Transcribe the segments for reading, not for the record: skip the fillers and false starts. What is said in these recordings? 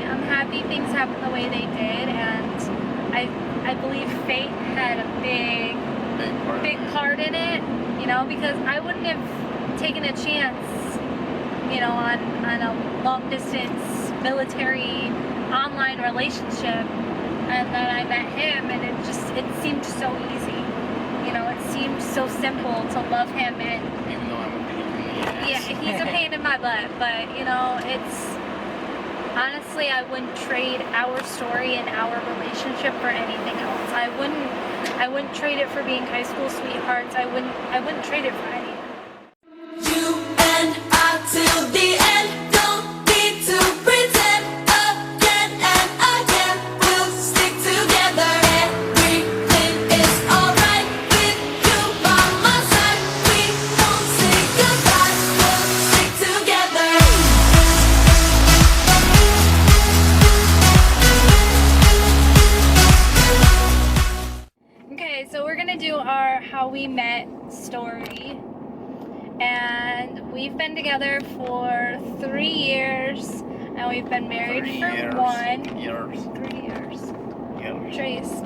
I'm happy things happened the way they did, and I believe fate had a big part in it, you know, because I wouldn't have taken a chance, you know, on a long distance military online relationship, and then I met him, and it seemed so easy, you know, it seemed so simple to love him, and even though I'm a pain in the ass. yeah, he's a pain in my butt, but you know, honestly, I wouldn't trade our story and our relationship for anything else. I wouldn't trade it for being high school sweethearts. I wouldn't trade it for anything. You and I till the end, don't need to pretend again and again. We'll stick together. Everything is alright with you by my side. We won't say goodbye. We'll stick together. Okay, so we're gonna do our how we met story, and we've been together for 3 years, and we've been married for 3 years. Trace.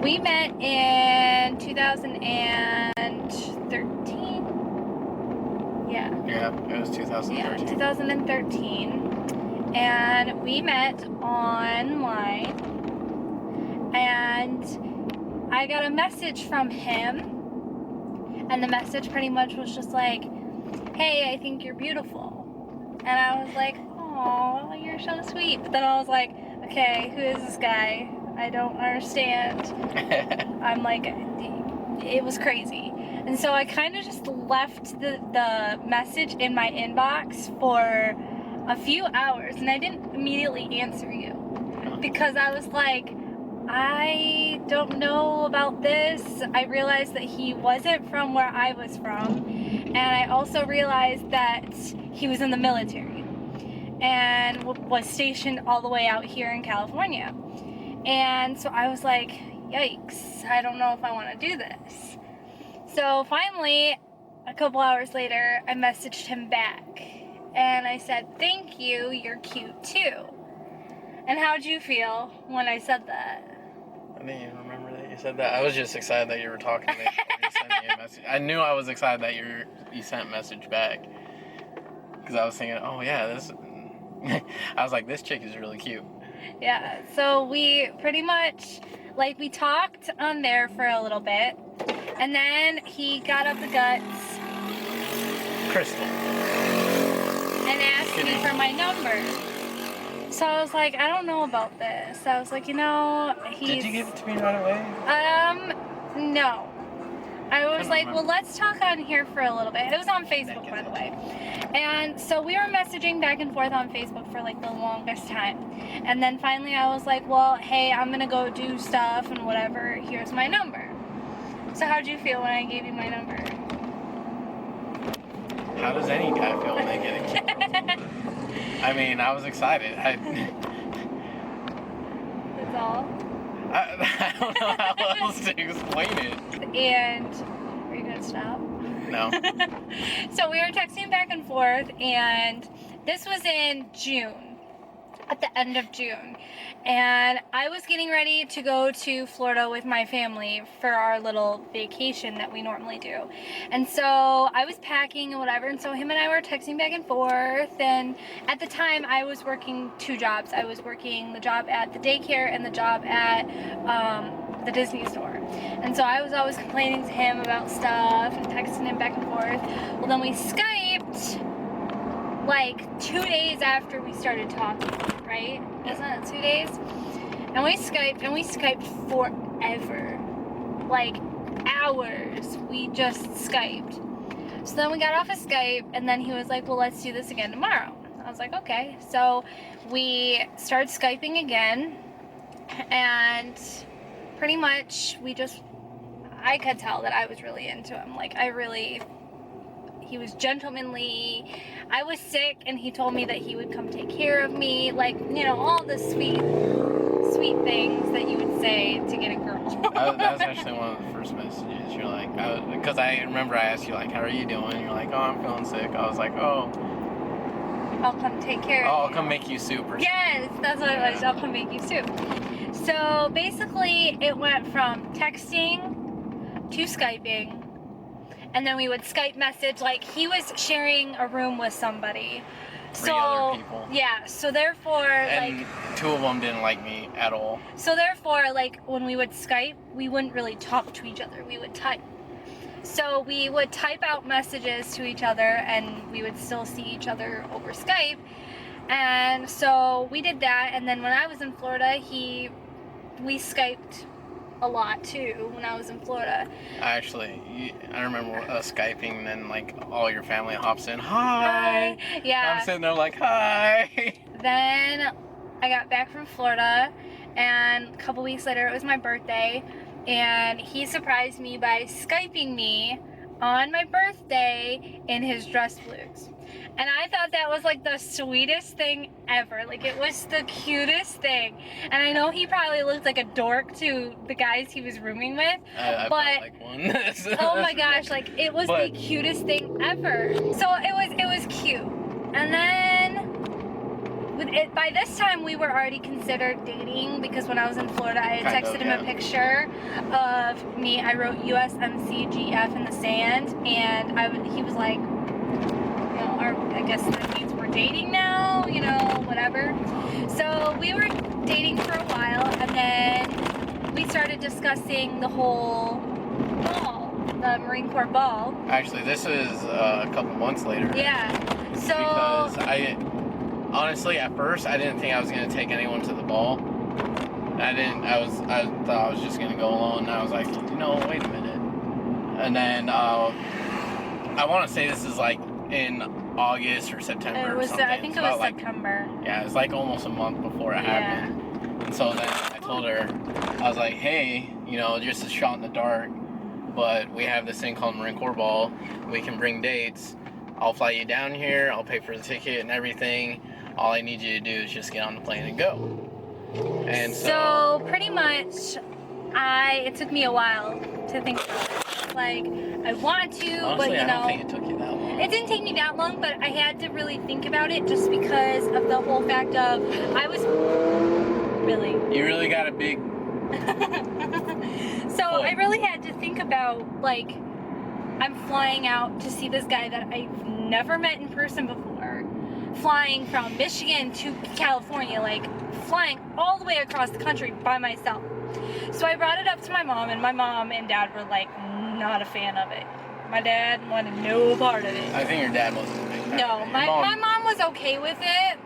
We met in 2013. Yeah, it was 2013. Yeah, 2013, and we met online, and I got a message from him, and the message pretty much was just like, hey, I think you're beautiful. And I was like, oh, you're so sweet. But then I was like, okay, who is this guy? I don't understand. I'm like, it was crazy. And so I kind of just left the message in my inbox for a few hours, and I didn't immediately answer you because I was like, I don't know about this. I realized that he wasn't from where I was from, and I also realized that he was in the military and was stationed all the way out here in California. And so I was like, yikes, I don't know if I want to do this. So finally, a couple hours later, I messaged him back, and I said, thank you, you're cute too. And how'd you feel when I said that? I didn't even remember that you said that. I was just excited that you were talking to me before you sent me a message. I knew I was excited that you sent a message back. Because I was thinking, oh yeah, this... I was like, this chick is really cute. Yeah, so we pretty much, like, we talked on there for a little bit. And then he got up the guts. Crystal. And asked me for my number. So I was like, I don't know about this. I was like, you know, Did you give it to me right away? No. I was like, well, let's talk on here for a little bit. It was on Facebook, by the way. And so we were messaging back and forth on Facebook for like the longest time. And then finally I was like, well, hey, I'm going to go do stuff and whatever. Here's my number. So how'd you feel when I gave you my number? How does any guy feel when they get a kid? I mean, I was excited. That's all. I don't know how else to explain it. And are you gonna stop? No. So we were texting back and forth, and this was in June, at the end of June, and I was getting ready to go to Florida with my family for our little vacation that we normally do. And so I was packing and whatever, and so him and I were texting back and forth, and at the time I was working 2 jobs. I was working the job at the daycare and the job at the Disney store. And so I was always complaining to him about stuff and texting him back and forth. Well, then we Skyped like 2 days after we started talking, right? Wasn't it 2 days? And we Skyped forever. Like hours. We just Skyped. So then we got off of Skype, and then he was like, well, let's do this again tomorrow. I was like, okay. So we started Skyping again, and pretty much I could tell that I was really into him. Like, he was gentlemanly. I was sick, and he told me that he would come take care of me. Like, you know, all the sweet things that you would say to get a girl. That was actually one of the first messages. You're like, because I remember I asked you, like, how are you doing? You're like, oh, I'm feeling sick. I was like, oh. I'll come take care of Oh, you. I'll come make you soup or something. Yes, that's what it was. I'll come make you soup. So basically, it went from texting to Skyping, and then we would Skype message. Like, he was sharing a room with somebody. Three other people. Yeah, so therefore, And like, 2 of them didn't like me at all. so therefore, like, when we would Skype, we wouldn't really talk to each other. We would type. So we would type out messages to each other, and we would still see each other over Skype. And so we did that. And then when I was in Florida, we Skyped a lot too when I was in Florida. I remember us Skyping, and then like all your family hops in. Hi. Yeah. I'm sitting there like, hi. Then I got back from Florida, and a couple weeks later it was my birthday, and he surprised me by Skyping me on my birthday in his dress blues. And I thought that was like the sweetest thing ever. Like, it was the cutest thing. And I know he probably looked like a dork to the guys he was rooming with. I But- felt like one. Oh my gosh, like, it was the cutest thing ever. So it was cute. And then by this time we were already considered dating, because when I was in Florida I had Kind texted of, him yeah. a picture of me. I wrote USMCGF in the sand, and he was like, you know, I guess that means we're dating now, you know, whatever. So we were dating for a while, and then we started discussing the whole ball, the Marine Corps ball. Actually, this is a couple months later. Yeah. So Because honestly, at first, I didn't think I was gonna take anyone to the ball. I thought I was just gonna go alone. And I was like, wait a minute. And then I want to say this is like in August or September. it was, or something. I think It's it was about, like, September. yeah, it was like almost a month before it Yeah. happened. And so then I told her, I was like, hey, just a shot in the dark, but we have this thing called Marine Corps Ball. We can bring dates. I'll fly you down here. I'll pay for the ticket and everything. All I need you to do is just get on the plane and go. And So pretty much, it took me a while to think about it. Like, I want to, honestly, but I don't think it took you that long. it didn't take me that long, but I had to really think about it, just because of the whole fact of I was really. You really got a big. So I really had to think about, like, I'm flying out to see this guy that I've never met in person before, flying from Michigan to California, like flying all the way across the country by myself. So I brought it up to my mom, and my mom and dad were like not a fan of it. My dad wanted no part of it. I think your dad wasn't a big fan. No, Your my mom was okay with it,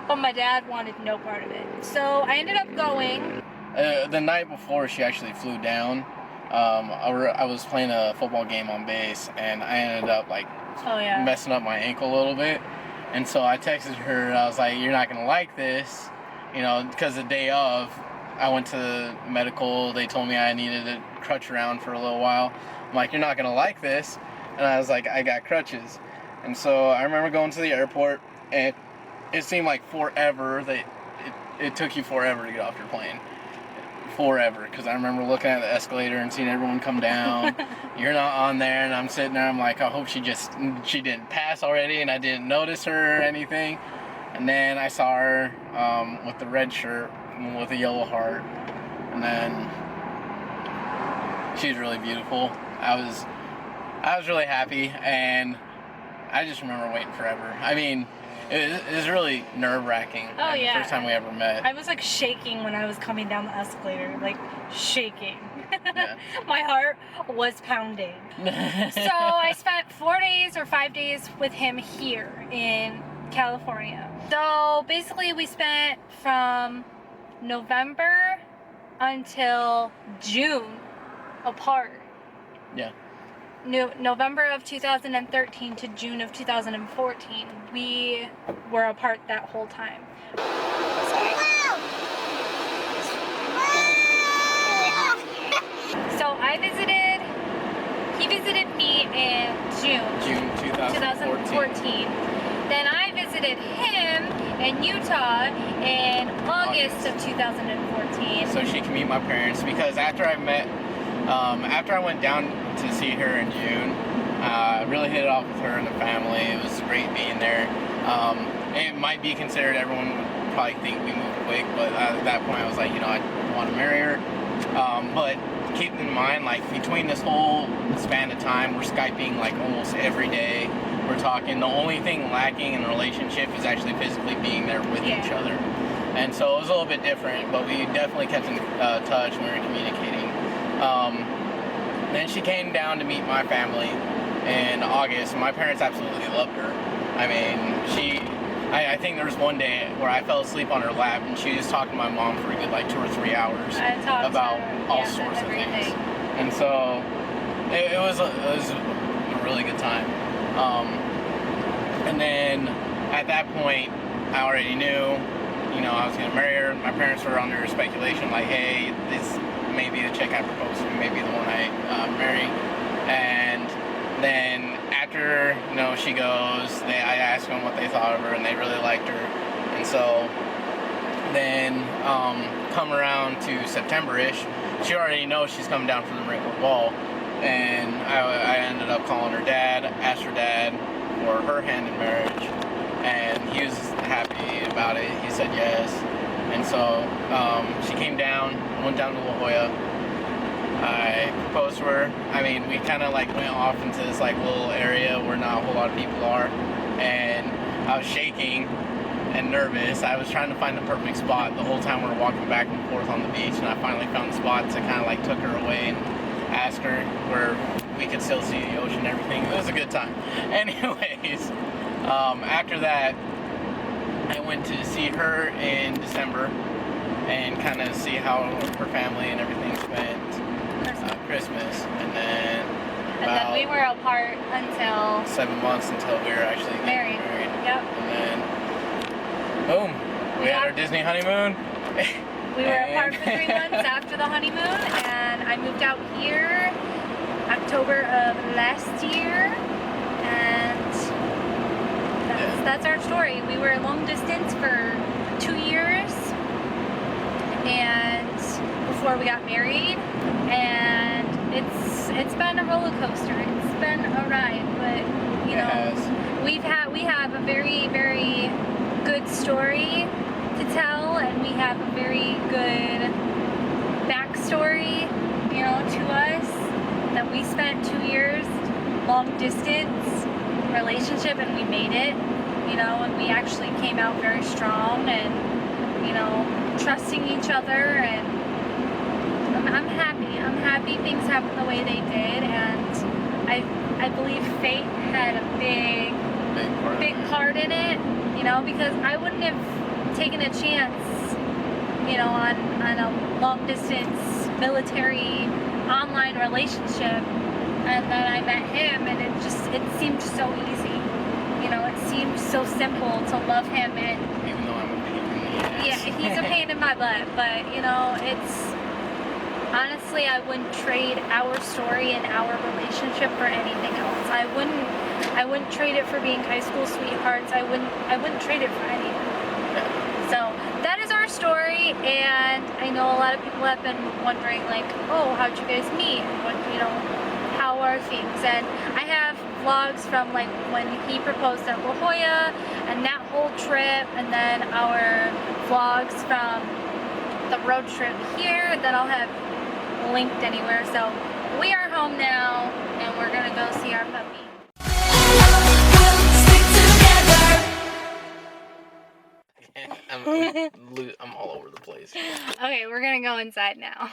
but my dad wanted no part of it. So I ended up going. The night before she actually flew down, I was playing a football game on base, and I ended up like Oh yeah. messing up my ankle a little bit. And so I texted her, I was like, you're not gonna like this, because the day of, I went to medical, they told me I needed to crutch around for a little while. I'm like, you're not gonna like this. And I was like, I got crutches. And so I remember going to the airport, and it seemed like forever, it took you forever to get off your plane. Forever, because I remember looking at the escalator and seeing everyone come down. You're not on there, and I'm sitting there, I'm like, I hope she didn't pass already and I didn't notice her or anything. And then I saw her with the red shirt with a yellow heart, and then she's really beautiful. I was really happy, and I just remember waiting forever. I mean, it was really nerve-wracking. Oh, yeah. The first time we ever met. I was like shaking when I was coming down the escalator, like shaking. Yeah. My heart was pounding. So I spent 4 days or 5 days with him here in California. So basically we spent from November until June apart. Yeah. November of 2013 to June of 2014. We were apart that whole time. So he visited me in June 2014. Then I visited him in Utah in August of 2014. So she can meet my parents, because after I went down to see her in June, I really hit it off with her and the family. It was great being there. it might be considered, everyone would probably think we moved quick, but at that point I was like, I want to marry her. But keep in mind, like, between this whole span of time, we're Skyping like almost every day. We're talking. The only thing lacking in a relationship is actually physically being there with each other. And so it was a little bit different, but we definitely kept in touch and we were communicating. Then she came down to meet my family in August. My parents absolutely loved her. I mean, I think there was one day where I fell asleep on her lap and she was talking to my mom for a good like 2 or 3 hours about all sorts of things. And so it was a really good time. And then at that point, I already knew, I was gonna marry her. My parents were under speculation, like, hey, this may be the chick I proposed to, maybe the one I marry. And then after, she goes, I asked them what they thought of her, and they really liked her. And so then come around to September-ish, she already knows she's coming down for the wrinkled ball. And I ended up calling her dad, asked her dad for her hand in marriage, and he was happy about it. He said yes. And so she came down, went down to La Jolla. I proposed to her. I mean, we kind of like went off into this like little area where not a whole lot of people are, and I was shaking and nervous. I was trying to find the perfect spot the whole time we were walking back and forth on the beach, and I finally found the spot to kind of like took her away and asked her where we could still see the ocean and everything. It was a good time. Anyways, after that, I went to see her in December and kind of see how her family and everything spent Christmas. And then we were apart until 7 months until we were actually married. Yep. And then, boom, we had our Disney honeymoon. We were apart for 3 months after the honeymoon, and I moved out here October of last year, and that's our story. We were long distance for 2 years, and before we got married, and it's been a roller coaster. It's been a ride, but we have a very, very good story to tell, and we have a very good backstory, to us, that we spent 2 years long distance relationship, and we made it, and we actually came out very strong, and trusting each other, and I'm happy things happened the way they did, and I believe fate had a big part in it, because I wouldn't have taken a chance, on a long distance military online relationship, and then I met him, and it seemed so easy, it seemed so simple to love him, and even though I'm a pain in the ass. Yeah, he's a pain in my butt, but it's honestly, I wouldn't trade our story and our relationship for anything else. I wouldn't trade it for being high school sweethearts. I wouldn't trade it for anything. So that is our story, and I know a lot of people have been wondering, like, oh, how'd you guys meet? What, how are things? And I have vlogs from like when he proposed at La Jolla and that whole trip, and then our vlogs from the road trip here that I'll have linked anywhere. So we are home now, and we're gonna go see our puppy. I'm all over the place. Okay, we're gonna go inside now.